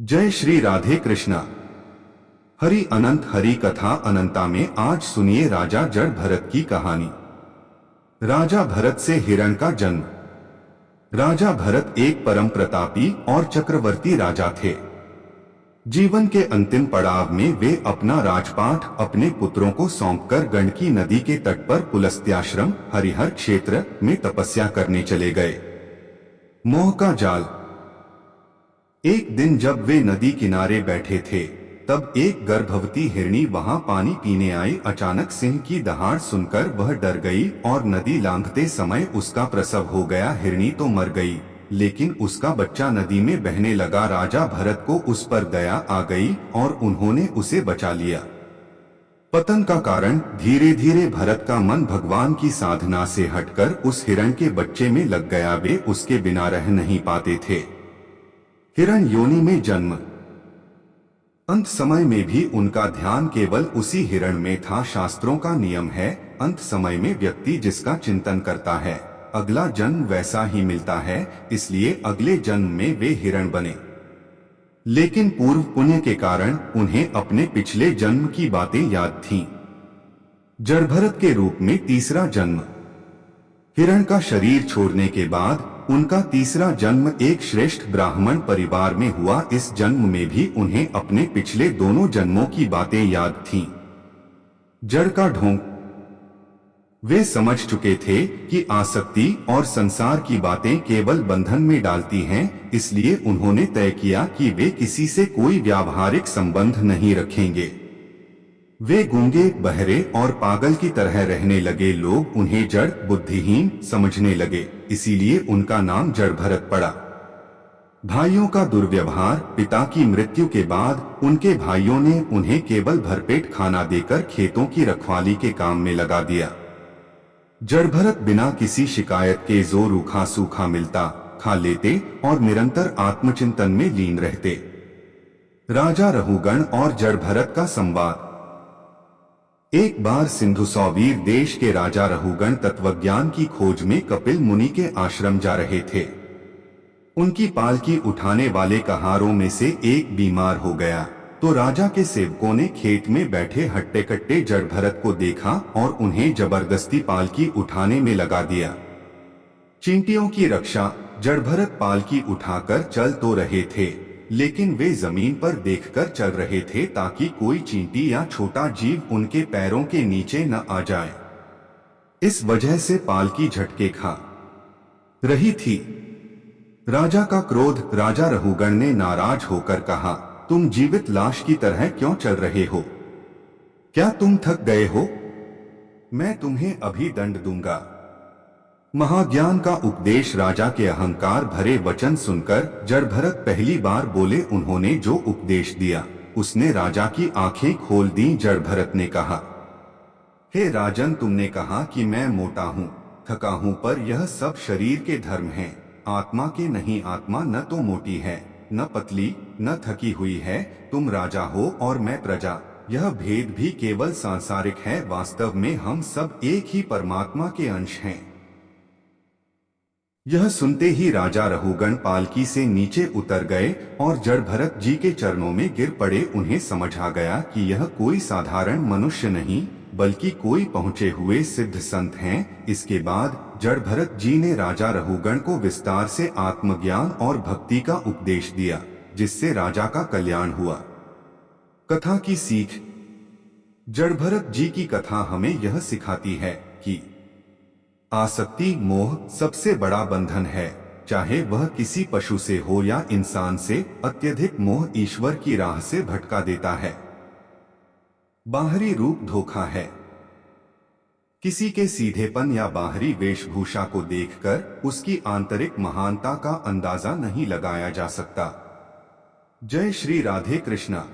जय श्री राधे कृष्णा। हरि अनंत हरि कथा अनंता में आज सुनिए राजा जड़ भरत की कहानी। राजा भरत से हिरण का जन्म। राजा भरत एक परम प्रतापी और चक्रवर्ती राजा थे। जीवन के अंतिम पड़ाव में वे अपना राजपाट अपने पुत्रों को सौंपकर गंडकी नदी के तट पर पुलस्त्याश्रम हरिहर क्षेत्र में तपस्या करने चले गए। मोह का जाल। एक दिन जब वे नदी किनारे बैठे थे तब एक गर्भवती हिरणी वहां पानी पीने आई। अचानक सिंह की दहाड़ सुनकर वह डर गई और नदी लांघते समय उसका प्रसव हो गया। हिरणी तो मर गई लेकिन उसका बच्चा नदी में बहने लगा। राजा भरत को उस पर दया आ गई और उन्होंने उसे बचा लिया। पतन का कारण धीरे धीरे भरत का मन भगवान की साधना से हटकर उस हिरण के बच्चे में लग गया। वे उसके बिना रह नहीं पाते थे। हिरण योनि में जन्म। अंत समय में भी उनका ध्यान केवल उसी हिरण में था। शास्त्रों का नियम है, अंत समय में व्यक्ति जिसका चिंतन करता है अगला जन्म वैसा ही मिलता है। इसलिए अगले जन्म में वे हिरण बने। लेकिन पूर्व पुण्य के कारण उन्हें अपने पिछले जन्म की बातें याद थीं। जड़भरत के रूप में तीसरा जन्म। हिरण का शरीर छोड़ने के बाद उनका तीसरा जन्म एक श्रेष्ठ ब्राह्मण परिवार में हुआ। इस जन्म में भी उन्हें अपने पिछले दोनों जन्मों की बातें याद थीं। जड़ का ढोंग। वे समझ चुके थे कि आसक्ति और संसार की बातें केवल बंधन में डालती हैं। इसलिए उन्होंने तय किया कि वे किसी से कोई व्यावहारिक संबंध नहीं रखेंगे। वे गूंगे, बहरे और पागल की तरह रहने लगे। लोग उन्हें जड़ बुद्धिहीन समझने लगे, इसीलिए उनका नाम जड़भरत पड़ा। भाइयों का दुर्व्यवहार। पिता की मृत्यु के बाद उनके भाइयों ने उन्हें केवल भरपेट खाना देकर खेतों की रखवाली के काम में लगा दिया। जड़भरत बिना किसी शिकायत के जो रूखा सूखा मिलता खा लेते और निरंतर आत्मचिंतन में लीन रहते। राजा रहुगण और जड़भरत का संवाद। एक बार सिंधु सौवीर देश के राजा रहुगण तत्वज्ञान की खोज में कपिल मुनि के आश्रम जा रहे थे। उनकी पालकी उठाने वाले कहारों में से एक बीमार हो गया तो राजा के सेवकों ने खेत में बैठे हट्टे कट्टे जड़भरत को देखा और उन्हें जबरदस्ती पालकी उठाने में लगा दिया। चींटियों की रक्षा। जड़भरत पालकी उठाकर चल तो रहे थे लेकिन वे जमीन पर देखकर चल रहे थे ताकि कोई चींटी या छोटा जीव उनके पैरों के नीचे न आ जाए। इस वजह से पालकी झटके खा रही थी। राजा का क्रोध। राजा रहुगण ने नाराज होकर कहा, तुम जीवित लाश की तरह क्यों चल रहे हो? क्या तुम थक गए हो? मैं तुम्हें अभी दंड दूंगा। महाज्ञान का उपदेश। राजा के अहंकार भरे वचन सुनकर जड़भरत पहली बार बोले। उन्होंने जो उपदेश दिया उसने राजा की आंखें खोल दी। जड़भरत ने कहा, हे राजन, तुमने कहा कि मैं मोटा हूँ, थका हूँ, पर यह सब शरीर के धर्म हैं, आत्मा के नहीं। आत्मा न तो मोटी है, न पतली, न थकी हुई है। तुम राजा हो और मैं प्रजा। यह भेद भी केवल सांसारिक है। वास्तव में हम सब एक ही परमात्मा के अंश हैं। यह सुनते ही राजा रहुगण पालकी से नीचे उतर गए और जड़भरत जी के चरणों में गिर पड़े। उन्हें समझ आ गया कि यह कोई साधारण मनुष्य नहीं बल्कि कोई पहुंचे हुए सिद्ध संत हैं। इसके बाद जड़भरत जी ने राजा रहुगण को विस्तार से आत्मज्ञान और भक्ति का उपदेश दिया जिससे राजा का कल्याण हुआ। कथा की सीख। जड़भरत जी की कथा हमें यह सिखाती है कि आसक्ति मोह सबसे बड़ा बंधन है, चाहे वह किसी पशु से हो या इंसान से। अत्यधिक मोह ईश्वर की राह से भटका देता है। बाहरी रूप धोखा है। किसी के सीधेपन या बाहरी वेशभूषा को देखकर उसकी आंतरिक महानता का अंदाजा नहीं लगाया जा सकता। जय श्री राधे कृष्णा।